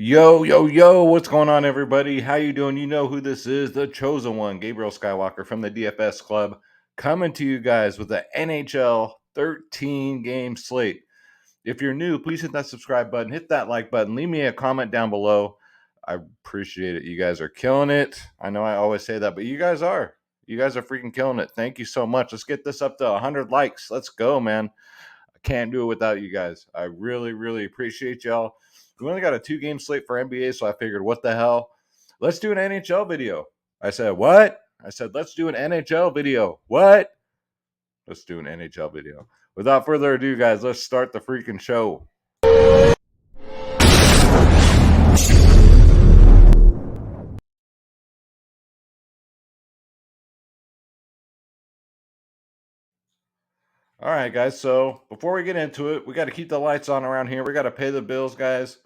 Yo, what's going on, everybody? How you doing? You know who this is, the chosen one, Gabriel Skywalker from the DFS Club, coming to you guys with the NHL 13-game slate. If you're new, please hit that subscribe button, hit that like button, leave me a comment down below. I appreciate it. You guys are killing it. I know I always say that, but you guys are. You guys are freaking killing it. Thank you so much. Let's get this up to 100 likes. Let's go, man. I can't do it without you guys. I really appreciate y'all. We only got a 2-game slate for NBA, so I figured, what the hell? Let's do an NHL video. I said, what? I said, let's do an NHL video. What? Let's do an NHL video. Without further ado, guys, let's start the freaking show. All right, guys. So before we get into it, we got to keep the lights on around here. We got to pay the bills, guys.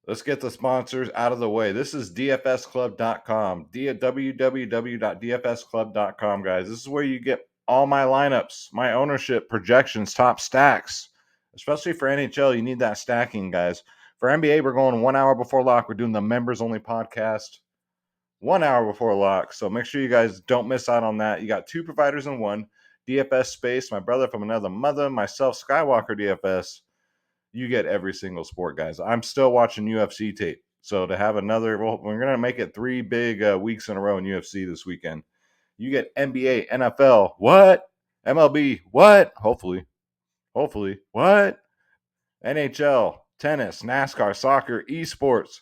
Let's get the sponsors out of the way. This is dfsclub.com, www.dfsclub.com, guys. This is where you get all my lineups, my ownership, projections, top stacks. Especially for NHL, you need that stacking, guys. For NBA, we're going 1 hour before lock. We're doing the members-only podcast 1 hour before lock. So make sure you guys don't miss out on that. You got 2 providers in one. DFS Space, my brother from another mother, myself, Skywalker DFS. You get every single sport, guys. I'm still watching UFC tape. So to have another, well, we're going to make it 3 big weeks in a row in UFC this weekend. You get NBA, NFL, what? MLB, what? Hopefully, what? NHL, tennis, NASCAR, soccer, esports,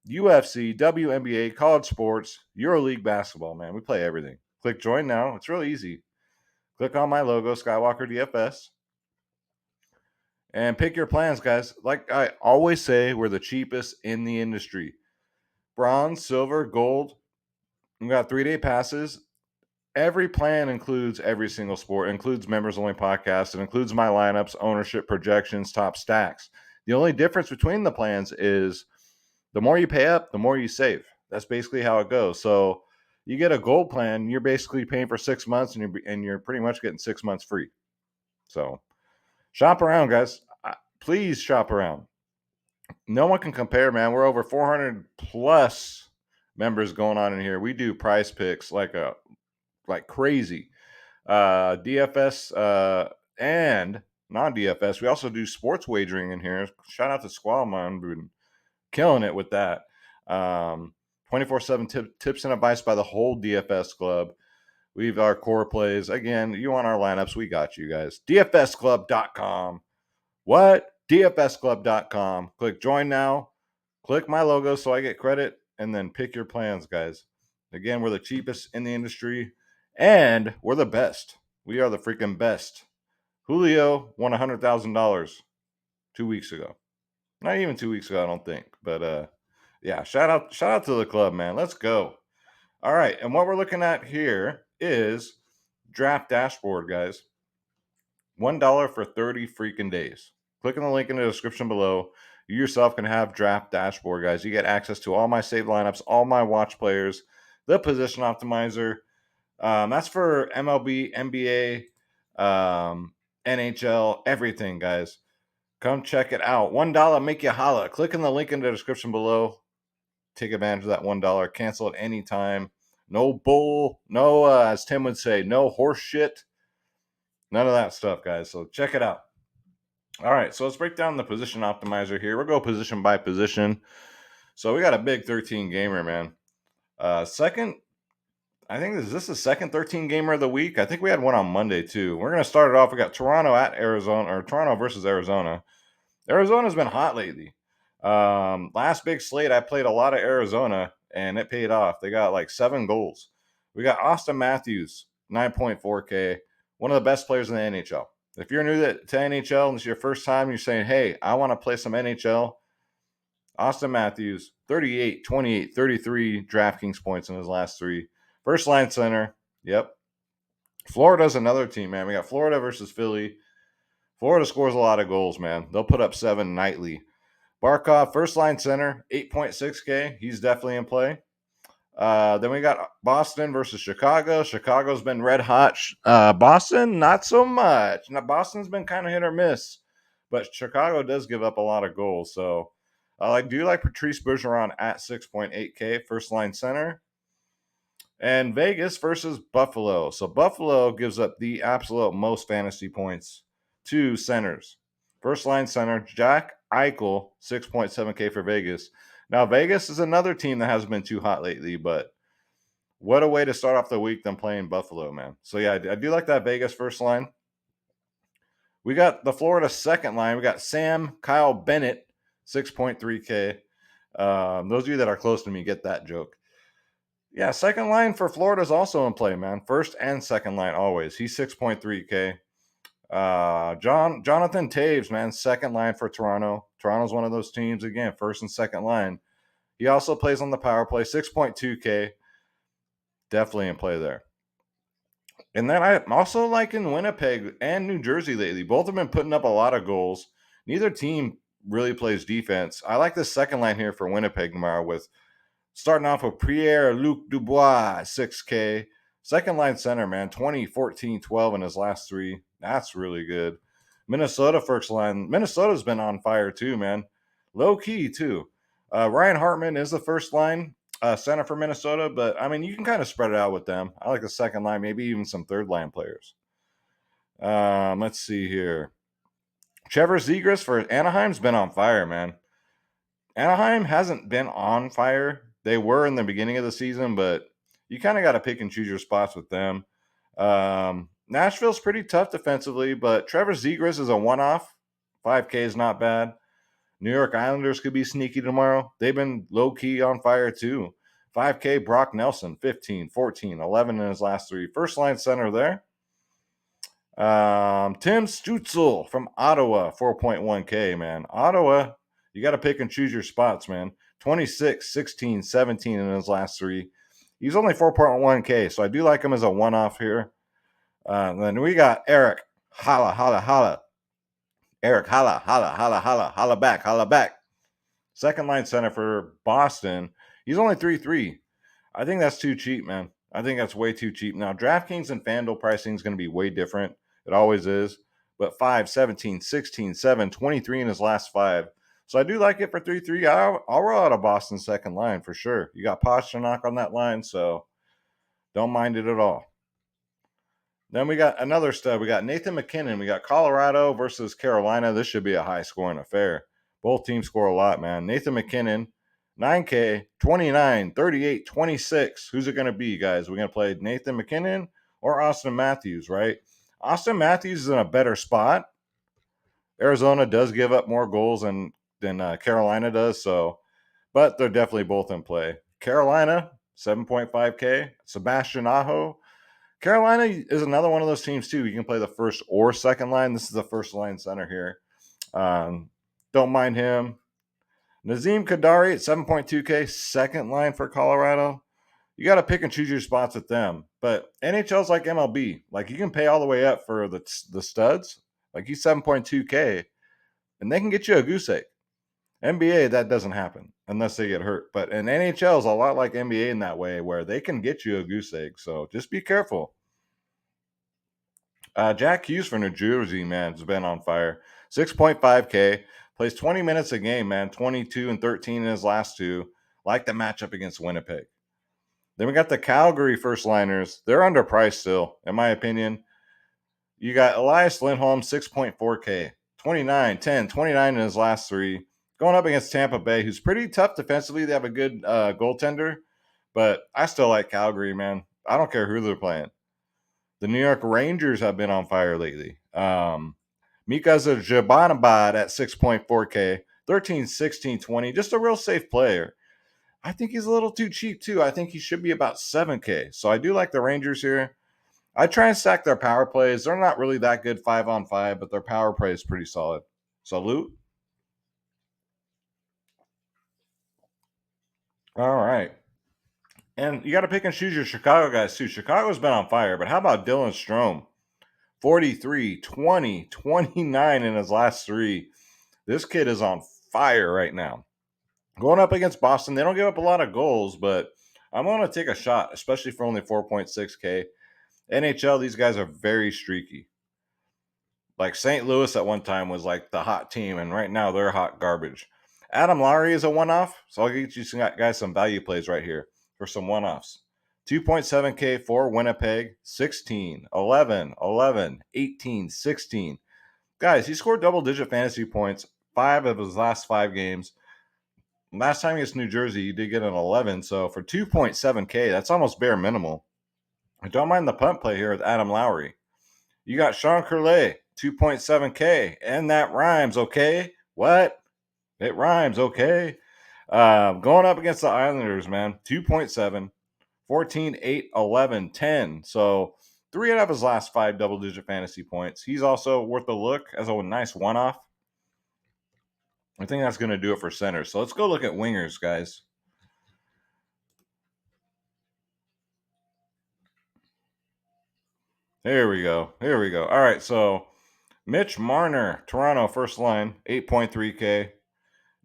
UFC, WNBA, college sports, EuroLeague basketball, man. We play everything. Click join now. It's really easy. Click on my logo, Skywalker DFS. And pick your plans, guys. Like I always say, we're the cheapest in the industry. Bronze, silver, gold. We got 3-day passes. Every plan includes every single sport. It includes members only podcast. It includes my lineups, ownership, projections, top stacks. The only difference between the plans is the more you pay up, the more you save. That's basically how it goes. So you get a gold plan, you're basically paying for 6 months, and you're pretty much getting 6 months free. So shop around, guys. Please shop around. No one can compare, man. We're over 400 plus members going on in here. We do price picks like crazy. DFS and non-DFS. We also do sports wagering in here. Shout out to Squallman, been killing it with that. 24/7 tips and advice by the whole DFS club. We've our core plays. Again, you want our lineups, we got you guys. DFSclub.com. What? DFSclub.com. Click join now. Click my logo so I get credit, and then pick your plans, guys. Again, we're the cheapest in the industry, and we're the best. We are the freaking best. Julio won $100,000 2 weeks ago. Not even 2 weeks ago, I don't think. But yeah, shout out to the club, man. Let's go. All right, and what we're looking at here is draft dashboard, guys. $1 for 30 freaking days. Click on the link in the description below. You yourself can have draft dashboard, guys. You get access to all my saved lineups, all my watch players, the position optimizer. That's for MLB, NBA, NHL, everything, guys. Come check it out. $1, make you holla. Click on the link in the description below. Take advantage of that $1. Cancel at any time. No bull. No, as Tim would say, no horse shit. None of that stuff, guys. So check it out. All right, so let's break down the position optimizer here. We'll go position by position. So we got a big 13 gamer, man. Second, I think is this the second 13 gamer of the week? I think we had one on Monday too. We're gonna start it off. We got Toronto at Arizona, or Toronto versus Arizona. Arizona's been hot lately. Last big slate, I played a lot of Arizona, and it paid off. They got like 7 goals. We got Austin Matthews, 9.4K, one of the best players in the NHL. If you're new to NHL and it's your first time, you're saying, hey, I want to play some NHL, Austin Matthews, 38, 28, 33 DraftKings points in his last 3. First line center. Yep. Florida's another team, man. We got Florida versus Philly. Florida scores a lot of goals, man. They'll put up 7 nightly. Barkov, first line center, 8.6K. He's definitely in play. Then we got Boston versus Chicago. Chicago's been red hot. Boston, not so much. Now, Boston's been kind of hit or miss, but Chicago does give up a lot of goals. So I do like Patrice Bergeron at 6.8K, first line center. And Vegas versus Buffalo. So Buffalo gives up the absolute most fantasy points to centers. First line center, Jack Eichel, 6.7K for Vegas. Now, Vegas is another team that hasn't been too hot lately, but what a way to start off the week than playing Buffalo, man. So, yeah, I do like that Vegas first line. We got the Florida second line. We got Sam Kyle Bennett, 6.3K. Those of you that are close to me get that joke. Yeah, second line for Florida is also in play, man. First and second line always. He's 6.3K. Jonathan Taves, man, second line for Toronto. Toronto's one of those teams, again, first and second line. He also plays on the power play, 6.2K. Definitely in play there. And then I'm also liking Winnipeg and New Jersey lately. Both have been putting up a lot of goals. Neither team really plays defense. I like the second line here for Winnipeg tomorrow with starting off with Pierre-Luc Dubois, 6K. Second line center, man, 20, 14, 12 in his last three. That's really good. Minnesota first line. Minnesota's been on fire too, man. Low key too. Ryan Hartman is the first line center for Minnesota, but I mean, you can kind of spread it out with them. I like the second line, maybe even some third line players. Let's see here. Trevor Zegras for Anaheim's been on fire, man. Anaheim hasn't been on fire. They were in the beginning of the season, but you kind of got to pick and choose your spots with them. Nashville's pretty tough defensively, but Trevor Zegras is a one-off. 5K is not bad. New York Islanders could be sneaky tomorrow. They've been low-key on fire too. 5K, Brock Nelson, 15, 14, 11 in his last three. First line center there. Tim Stutzel from Ottawa, 4.1K, man. Ottawa, you got to pick and choose your spots, man. 26, 16, 17 in his last three. He's only 4.1K, so I do like him as a one-off here. Then we got Eric Holla. Eric Holla back. Second line center for Boston. He's only 3.3. I think that's too cheap, man. I think that's way too cheap. Now, DraftKings and FanDuel pricing is going to be way different. It always is. But 5, 17, 16, 7, 23 in his last five. So I do like it for 3-3. I'll roll out a Boston second line for sure. You got Pastrnak on that line, so don't mind it at all. Then we got another stud. We got Nathan McKinnon. We got Colorado versus Carolina. This should be a high-scoring affair. Both teams score a lot, man. Nathan McKinnon, 9K, 29, 38, 26. Who's it going to be, guys? We're going to play Nathan McKinnon or Austin Matthews, right? Austin Matthews is in a better spot. Arizona does give up more goals than Carolina does, but they're definitely both in play. Carolina, 7.5K. Sebastian Aho. Carolina is another one of those teams, too. You can play the first or second line. This is the first line center here. Don't mind him. Nazem Kadri at 7.2K, second line for Colorado. You got to pick and choose your spots with them. But NHL's like MLB. Like, you can pay all the way up for the studs. Like, he's 7.2K, and they can get you a goose egg. NBA, that doesn't happen unless they get hurt. But an NHL is a lot like NBA in that way, where they can get you a goose egg. So just be careful. Jack Hughes for New Jersey, man, has been on fire. 6.5K. Plays 20 minutes a game, man. 22 and 13 in his last two. Like the matchup against Winnipeg. Then we got the Calgary first liners. They're underpriced still, in my opinion. You got Elias Lindholm, 6.4K. 29, 10, 29 in his last three. Going up against Tampa Bay, who's pretty tough defensively. They have a good goaltender. But I still like Calgary, man. I don't care who they're playing. The New York Rangers have been on fire lately. Mika Zibanejad at 6.4K. 13, 16, 20. Just a real safe player. I think he's a little too cheap, too. I think he should be about 7K. So I do like the Rangers here. I try and stack their power plays. They're not really that good 5-on-5, but their power play is pretty solid. Salute. All right. And you got to pick and choose your Chicago guys, too. Chicago's been on fire, but how about Dylan Strome? 43, 20, 29 in his last three. This kid is on fire right now. Going up against Boston, they don't give up a lot of goals, but I'm going to take a shot, especially for only 4.6K. NHL, these guys are very streaky. Like St. Louis at one time was like the hot team, and right now they're hot garbage. Adam Lowry is a one-off, so I'll get you guys some value plays right here for some one-offs. 2.7K for Winnipeg, 16, 11, 11, 18, 16. Guys, he scored double-digit fantasy points 5 of his last 5 games. Last time against New Jersey, he did get an 11, so for 2.7K, that's almost bare minimal. I don't mind the punt play here with Adam Lowry. You got Sean Curley, 2.7K, and that rhymes, okay? What? It rhymes, okay? Going up against the Islanders, man, 2.7, 14, 8, 11, 10. So 3 out of his last 5 double-digit fantasy points. He's also worth a look as a nice one-off. I think that's going to do it for center. So let's go look at wingers, guys. Here we go. Here we go. All right, so Mitch Marner, Toronto, first line, 8.3K.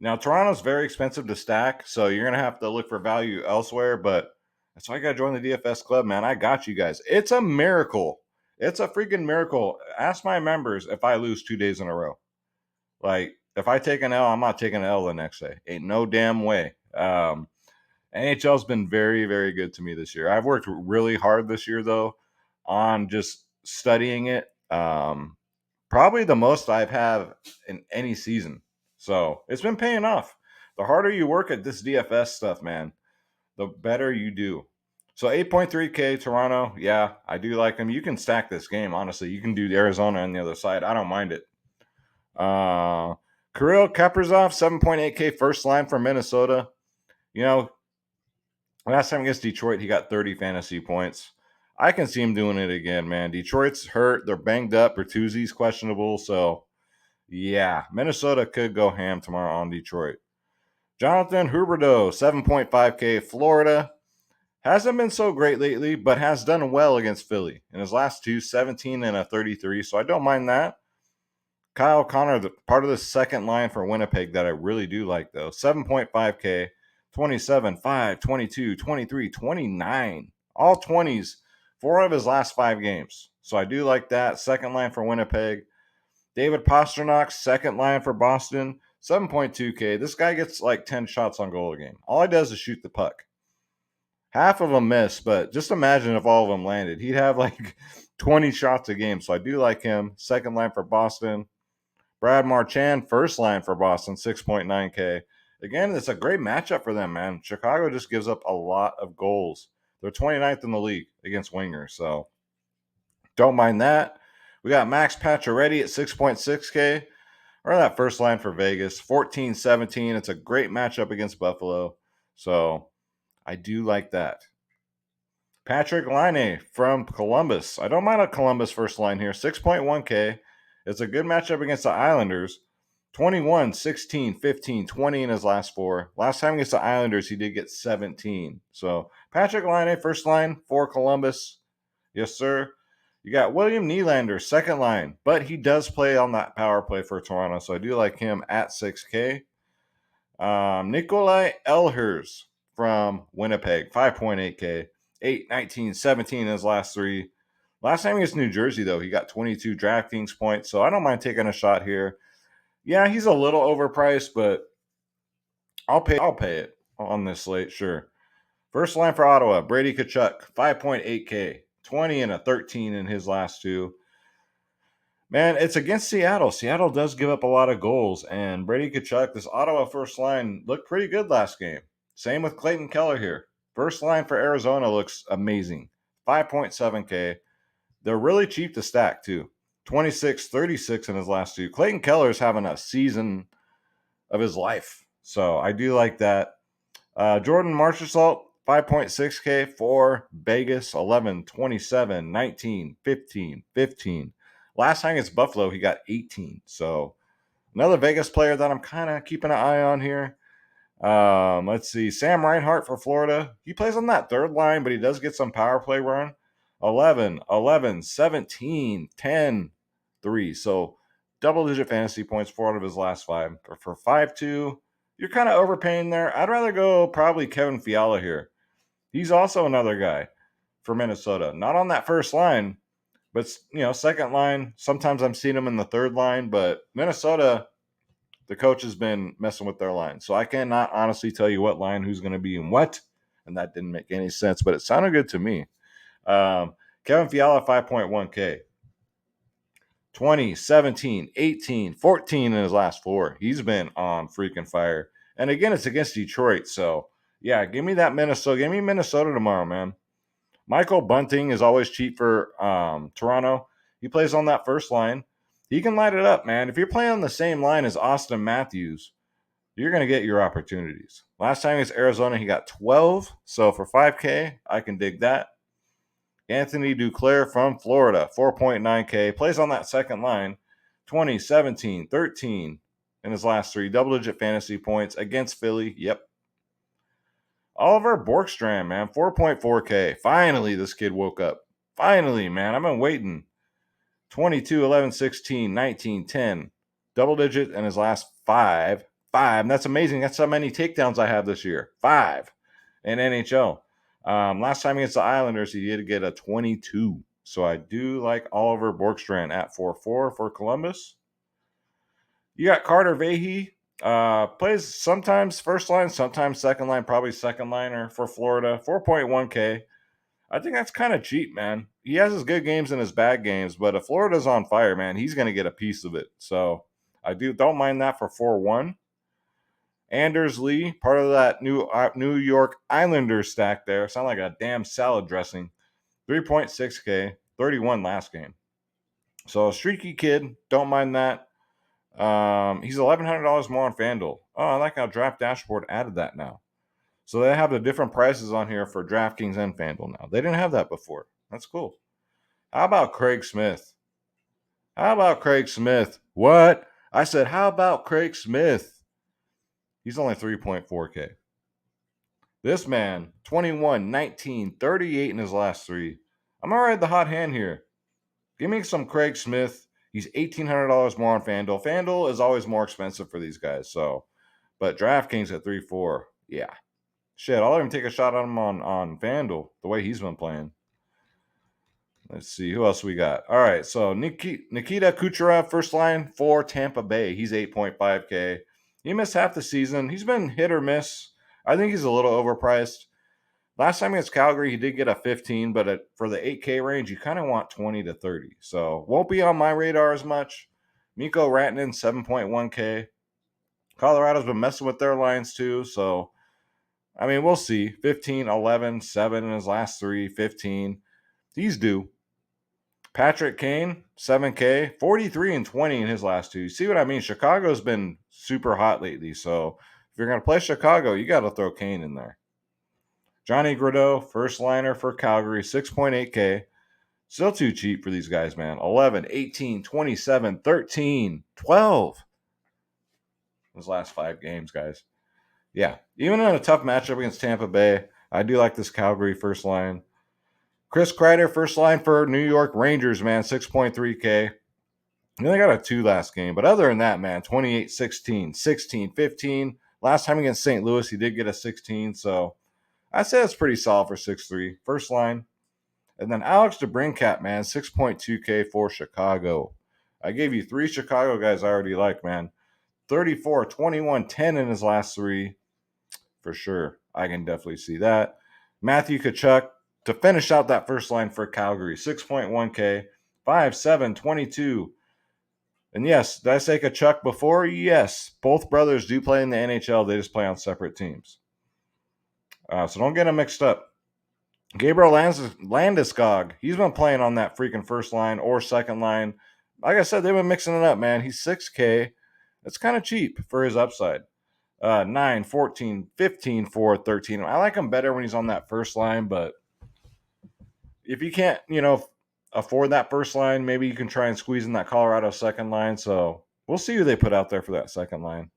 Now, Toronto's very expensive to stack, so you're going to have to look for value elsewhere, but that's why I got to join the DFS Club, man. I got you guys. It's a miracle. It's a freaking miracle. Ask my members if I lose 2 days in a row. Like, if I take an L, I'm not taking an L the next day. Ain't no damn way. NHL's been very, very good to me this year. I've worked really hard this year, though, on just studying it. Probably the most I've had in any season. So it's been paying off. The harder you work at this DFS stuff, man, the better you do. So 8.3K Toronto, yeah, I do like them. You can stack this game, honestly. You can do Arizona on the other side. I don't mind it. Kirill Kaprizov, 7.8K first line for Minnesota. You know, last time against Detroit, he got 30 fantasy points. I can see him doing it again, man. Detroit's hurt. They're banged up. Bertuzzi's questionable. So, yeah, Minnesota could go ham tomorrow on Detroit. Jonathan Huberdeau, 7.5K Florida. Hasn't been so great lately, but has done well against Philly. In his last 2, 17 and a 33, so I don't mind that. Kyle Connor, part of the second line for Winnipeg that I really do like, though. 7.5K, 27, 5, 22, 23, 29. All 20s, 4 of his last 5 games. So I do like that. Second line for Winnipeg. David Pastrnak, second line for Boston, 7.2K. This guy gets like 10 shots on goal a game. All he does is shoot the puck. Half of them miss, but just imagine if all of them landed. He'd have like 20 shots a game. So I do like him. Second line for Boston. Brad Marchand, first line for Boston, 6.9K. Again, it's a great matchup for them, man. Chicago just gives up a lot of goals. They're 29th in the league against wingers, so don't mind that. We got Max Pacioretty at 6.6K. Or that first line for Vegas, 14-17. It's a great matchup against Buffalo, so I do like that. Patrick Laine from Columbus. I don't mind a Columbus first line here. 6.1K. It's a good matchup against the Islanders. 21, 16, 15, 20 in his last 4. Last time against the Islanders, he did get 17. So Patrick Laine, first line for Columbus. Yes, sir. You got William Nylander, second line, but he does play on that power play for Toronto, so I do like him at 6K. Nikolai Ehlers from Winnipeg, 5.8K. 8, 19, 17 in his last 3. Last time against New Jersey, though, he got 22 DraftKings points, so I don't mind taking a shot here. Yeah, he's a little overpriced, but I'll pay it on this slate, sure. First line for Ottawa, Brady Tkachuk, 5.8K. 20 and a 13 in his last 2. Man, it's against Seattle. Seattle does give up a lot of goals, and Brady Tkachuk, this Ottawa first line, looked pretty good last game. Same with Clayton Keller here. First line for Arizona looks amazing. 5.7K. They're really cheap to stack, too. 26, 36 in his last 2. Clayton Keller's having a season of his life, so I do like that. Jordan Marchessault, 5.6K for Vegas, 11, 27, 19, 15, 15. Last time against Buffalo, he got 18. So another Vegas player that I'm kind of keeping an eye on here. Let's see. Sam Reinhart for Florida. He plays on that third line, but he does get some power play run. 11, 11, 17, 10, 3. So double-digit fantasy points, 4 out of his last 5. For 5-2, you're kind of overpaying there. I'd rather go probably Kevin Fiala here. He's also another guy for Minnesota. Not on that first line, but, second line. Sometimes I'm seeing him in the third line, but Minnesota, the coach has been messing with their line. So I cannot honestly tell you what line who's going to be in what, and that didn't make any sense, but it sounded good to me. Kevin Fiala, 5.1K. 20, 17, 18, 14 in his last 4. He's been on freaking fire. And again, it's against Detroit. So, yeah, give me that Minnesota. Give me Minnesota tomorrow, man. Michael Bunting is always cheap for Toronto. He plays on that first line. He can light it up, man. If you're playing on the same line as Austin Matthews, you're going to get your opportunities. Last time against Arizona, he got 12. So for 5K, I can dig that. Anthony Duclair from Florida, 4.9K. Plays on that second line, 20, 17, 13 in his last 3. Double-digit fantasy points against Philly. Yep. Oliver Borkstrand, man, 4.4K. Finally, this kid woke up. Finally, man. I've been waiting. 22, 11, 16, 19, 10. Double-digit in his last 5. 5. And that's amazing. That's how many takedowns I have this year. 5 in NHL. Last time against the Islanders, he did get a 22. So I do like Oliver Borkstrand at 4-4 for Columbus. You got Carter Vahey. Plays sometimes first line, sometimes second line, probably second liner for Florida. 4.1K. I think that's kind of cheap, man. He has his good games and his bad games, but if Florida's on fire, man, he's going to get a piece of it. So I don't mind that for 4-1. Anders Lee, part of that New York Islanders stack there. Sound like a damn salad dressing. 3.6K, 31 last game. So a streaky kid, don't mind that. He's $1,100 more on FanDuel. Oh, I like how Draft Dashboard added that now. So they have the different prices on here for DraftKings and FanDuel now. They didn't have that before. That's cool. How about Craig Smith? What? I said, how about Craig Smith? He's only 3.4K. This man, 21, 19, 38 in his last 3. I'm going to ride the hot hand here. Give me some Craig Smith. He's $1,800 more on FanDuel. FanDuel is always more expensive for these guys. But DraftKings at 3-4. Yeah. Shit, I'll even take a shot on him on FanDuel, the way he's been playing. Let's see, who else we got? All right, so Nikita Kucherov, first line for Tampa Bay. He's 8.5K. He missed half the season. He's been hit or miss. I think he's a little overpriced. Last time against Calgary, he did get a 15, but for the 8K range, you kind of want 20 to 30. So won't be on my radar as much. Mikko Rantanen, 7.1K. Colorado's been messing with their lines too, so I mean, we'll see. 15, 11, 7 in his last 3, 15. He's due. Patrick Kane, 7K, 43 and 20 in his last 2. You see what I mean? Chicago's been super hot lately, so if you're going to play Chicago, you got to throw Kane in there. Johnny Gaudreau, first liner for Calgary, 6.8K. Still too cheap for these guys, man. 11, 18, 27, 13, 12. His last 5 games, guys. Yeah, even in a tough matchup against Tampa Bay, I do like this Calgary first line. Chris Kreider, first line for New York Rangers, man, 6.3K. He only got a 2 last game. But other than that, man, 28, 16, 16, 15. Last time against St. Louis, he did get a 16. So I say that's pretty solid for 6'3". First line. And then Alex DeBrincat, man, 6.2K for Chicago. I gave you 3 Chicago guys I already like, man. 34, 21, 10 in his last 3. For sure. I can definitely see that. Matthew Tkachuk to finish out that first line for Calgary. 6.1K. 5'7", 22. And yes, did I say Tkachuk before? Yes. Both brothers do play in the NHL. They just play on separate teams. So don't get them mixed up. Gabriel Landeskog. He's been playing on that freaking first line or second line. Like I said, they've been mixing it up, man. He's 6K. It's kind of cheap for his upside. 9, 14, 15, 4, 13. I like him better when he's on that first line, but if you can't, afford that first line, maybe you can try and squeeze in that Colorado second line. So we'll see who they put out there for that second line.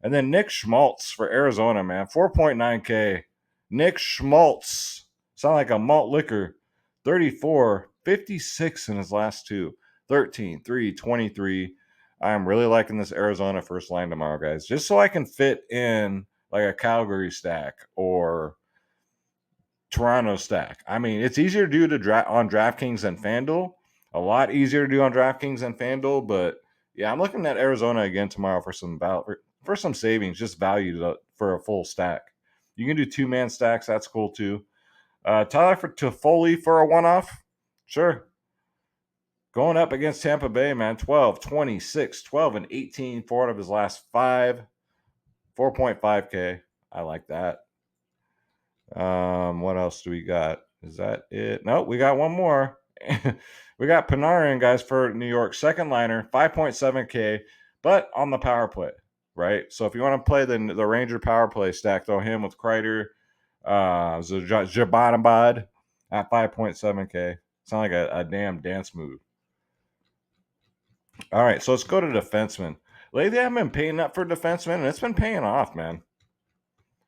And then Nick Schmaltz for Arizona, man. 4.9K. Nick Schmaltz. Sound like a malt liquor. 34, 56 in his last 2. 13, 3, 23. I'm really liking this Arizona first line tomorrow, guys. Just so I can fit in like a Calgary stack or Toronto stack. I mean, it's easier to do on DraftKings than FanDuel. A lot easier to do on DraftKings than FanDuel, but Yeah, I'm looking at Arizona again tomorrow for some savings, just value for a full stack. You can do 2-man stacks. That's cool too. Tyler Toffoli for a one-off. Sure. Going up against Tampa Bay, man. 12, 26, 12, and 18. 4 out of his last 5. 4.5K. I like that. What else do we got? Is that it? No, we got one more. We got Panarin, guys, for New York. Second liner, 5.7K, but on the power play, right? So if you want to play the Ranger power play stack, throw him with Kreider, Jabanabad at 5.7K. Sound like a damn dance move. All right, so let's go to defenseman. Lately, I've been paying up for defenseman, and it's been paying off, man.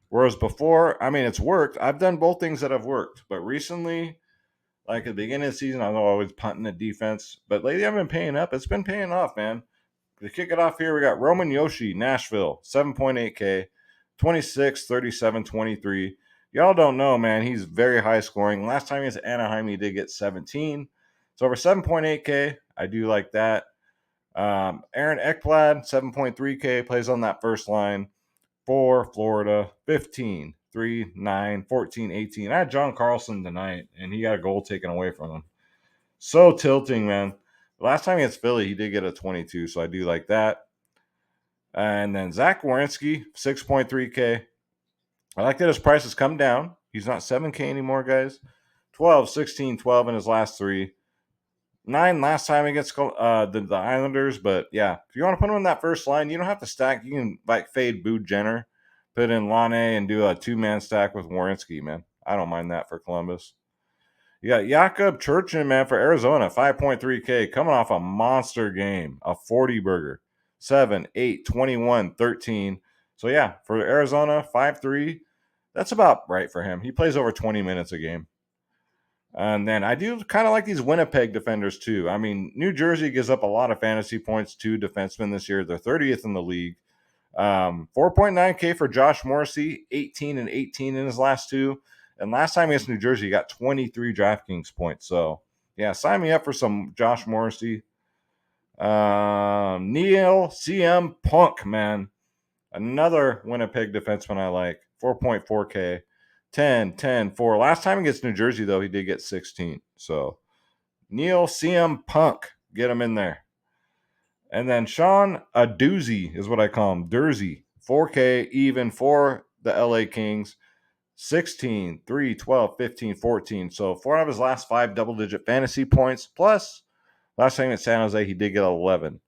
Whereas before, I mean, it's worked. I've done both things that have worked. But recently, like at the beginning of the season, I was always punting at defense. But lately, I've been paying up. It's been paying off, man. To kick it off here, we got Roman Yoshi, Nashville, 7.8K, 26, 37, 23. Y'all don't know, man. He's very high scoring. Last time he was at Anaheim, he did get 17. So over 7.8K, I do like that. Aaron Ekblad, 7.3K, plays on that first line for Florida, 15, 3, 9, 14, 18. I had John Carlson tonight, and he got a goal taken away from him. So tilting, man. Last time against Philly, he did get a 22, so I do like that. And then Zach Werenski, 6.3K. I like that his price has come down. He's not 7K anymore, guys. 12, 16, 12 in his last 3. 9 last time against the Islanders, but yeah, if you want to put him in that first line, you don't have to stack. You can like fade Boo Jenner, put in Lane, and do a 2-man stack with Werenski, man. I don't mind that for Columbus. You got Jakob Churchin, man, for Arizona, 5.3K, coming off a monster game, a 40 burger, 7, 8, 21, 13. So yeah, for Arizona, 5-3, that's about right for him. He plays over 20 minutes a game. And then I do kind of like these Winnipeg defenders too. I mean, New Jersey gives up a lot of fantasy points to defensemen this year. They're 30th in the league. 4.9K for Josh Morrissey, 18 and 18 in his last 2. And last time against New Jersey, he got 23 DraftKings points. So, yeah, sign me up for some Josh Morrissey. Neil CM Punk, man. Another Winnipeg defenseman I like, 4.4K. 10, 10, 4. Last time against New Jersey, though, he did get 16. So, Neil CM Punk, get him in there. And then Sean Aduzzi is what I call him. Dursey, 4K even for the LA Kings. 16, 3, 12, 15, 14. So, 4 out of his last 5 double-digit fantasy points. Plus, last time at San Jose, he did get 11.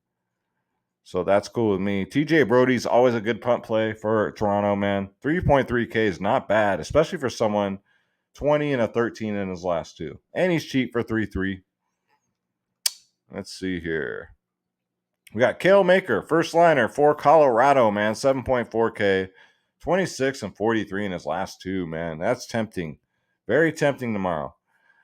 So that's cool with me. TJ Brody's always a good punt play for Toronto, man. 3.3K is not bad, especially for someone 20 and a 13 in his last 2. And he's cheap for 3-3. Let's see here. We got Kale Maker, first liner for Colorado, man. 7.4K. 26 and 43 in his last 2, man. That's tempting. Very tempting tomorrow.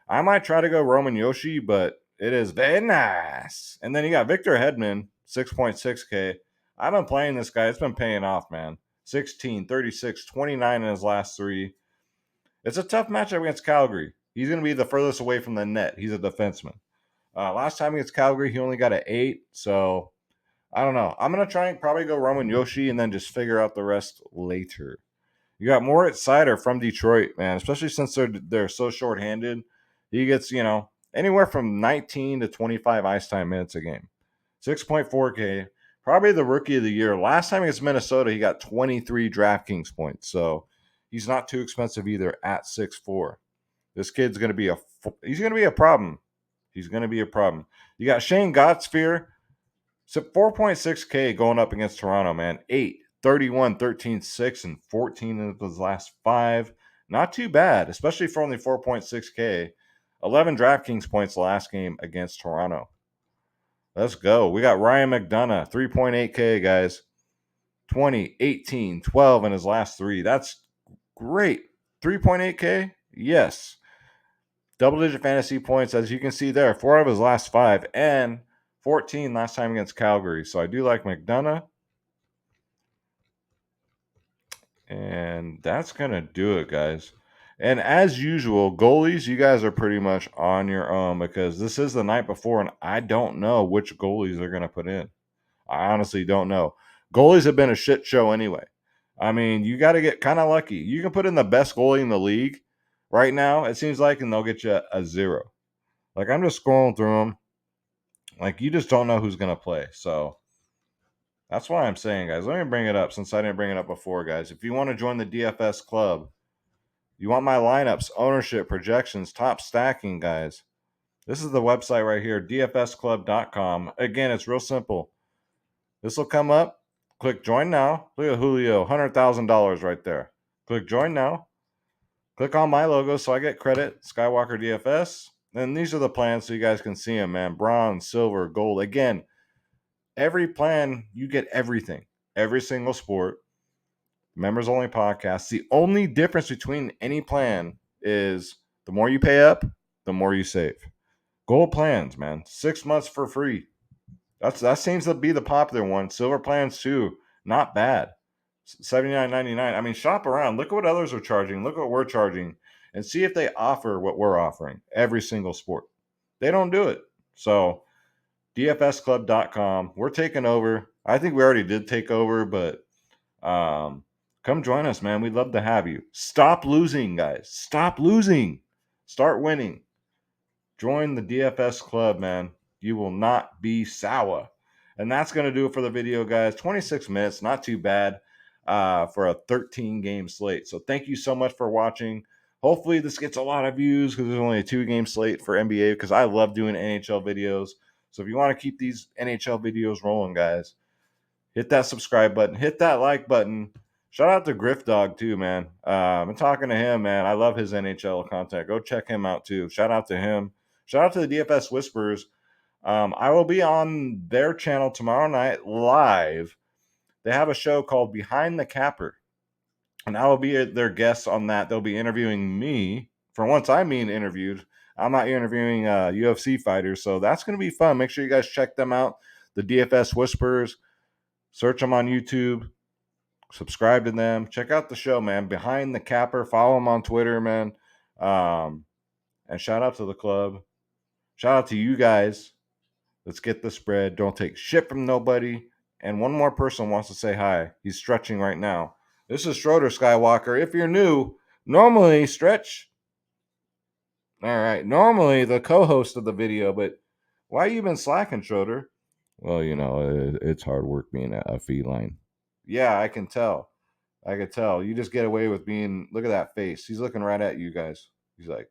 I might try to go Roman Yoshi, but it is very nice. And then you got Victor Hedman, 6.6K. I've been playing this guy. It's been paying off, man. 16, 36, 29 in his last 3. It's a tough matchup against Calgary. He's going to be the furthest away from the net. He's a defenseman. Last time against Calgary, he only got an 8. So, I don't know. I'm going to try and probably go Roman Yoshi and then just figure out the rest later. You got Moritz Seider from Detroit, man, especially since they're so shorthanded. He gets, anywhere from 19 to 25 ice time minutes a game. 6.4K. Probably the rookie of the year. Last time against Minnesota, he got 23 DraftKings points. So he's not too expensive either at 6'4". This kid's going to be he's going to be a problem. He's going to be a problem. You got Shane Gottspear. So 4.6K going up against Toronto, man. 8, 31, 13, 6, and 14 of his last 5. Not too bad, especially for only 4.6K. 11 DraftKings points last game against Toronto. Let's go. We got Ryan McDonough, 3.8K, guys. 20, 18, 12 in his last 3. That's great. 3.8K? Yes. Double-digit fantasy points, as you can see there. 4 of his last 5. And 14 last time against Calgary. So I do like McDonough. And that's going to do it, guys. And as usual, goalies, you guys are pretty much on your own because this is the night before, and I don't know which goalies they're going to put in. I honestly don't know. Goalies have been a shit show anyway. I mean, you got to get kind of lucky. You can put in the best goalie in the league right now, it seems like, and they'll get you a 0. Like, I'm just scrolling through them. Like, you just don't know who's going to play. So that's why I'm saying, guys, let me bring it up since I didn't bring it up before, guys. If you want to join the DFS Club, you want my lineups, ownership, projections, top stacking, guys. This is the website right here, dfsclub.com. Again, it's real simple. This will come up. Click join now. Look at Julio, $100,000 right there. Click join now. Click on my logo so I get credit. Skywalker DFS. And these are the plans so you guys can see them, man. Bronze, silver, gold. Again, every plan, you get everything. Every single sport. Members only podcast. The only difference between any plan is the more you pay up, the more you save. Gold plans, man. 6 months for free. That seems to be the popular one. Silver plans too, not bad. $79.99. I mean, shop around. Look at what others are charging. Look at what we're charging, and see if they offer what we're offering. Every single sport, they don't do it. So, dfsclub.com. We're taking over. I think we already did take over, but come join us, man. We'd love to have you. Stop losing, guys. Stop losing. Start winning. Join the DFS Club, man. You will not be sour. And that's going to do it for the video, guys. 26 minutes, not too bad for a 13-game slate. So thank you so much for watching. Hopefully this gets a lot of views because there's only a 2-game slate for NBA because I love doing NHL videos. So if you want to keep these NHL videos rolling, guys, hit that subscribe button. Hit that like button. Shout out to Griff Dog too, man. I'm talking to him, man. I love his NHL content. Go check him out too. Shout out to him. Shout out to the DFS Whispers. I will be on their channel tomorrow night live. They have a show called Behind the Capper, and I will be their guest on that. They'll be interviewing me. For once, I'm being interviewed. I'm not interviewing UFC fighters, so that's going to be fun. Make sure you guys check them out. The DFS Whispers. Search them on YouTube. Subscribe to them. Check out the show, man. Behind the Capper. Follow them on Twitter, man. And shout out to the club. Shout out to you guys. Let's get the spread. Don't take shit from nobody. And one more person wants to say hi. He's stretching right now. This is Schroeder Skywalker. If you're new, normally Stretch. All right. Normally the co-host of the video, but why you been slacking, Schroeder? Well, you know, it's hard work being a feline. Yeah, I can tell. I could tell. You just get away with being. Look at that face. He's looking right at you guys. He's like,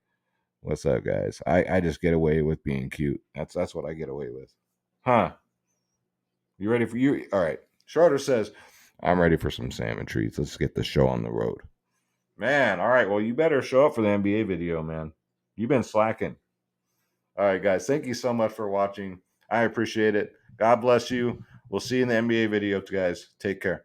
"What's up, guys? I just get away with being cute. That's what I get away with." Huh? You ready for you? All right. Schroeder says, "I'm ready for some salmon treats. Let's get the show on the road." Man, all right. Well, you better show up for the NBA video, man. You've been slacking. All right, guys. Thank you so much for watching. I appreciate it. God bless you. We'll see you in the NBA video, guys. Take care.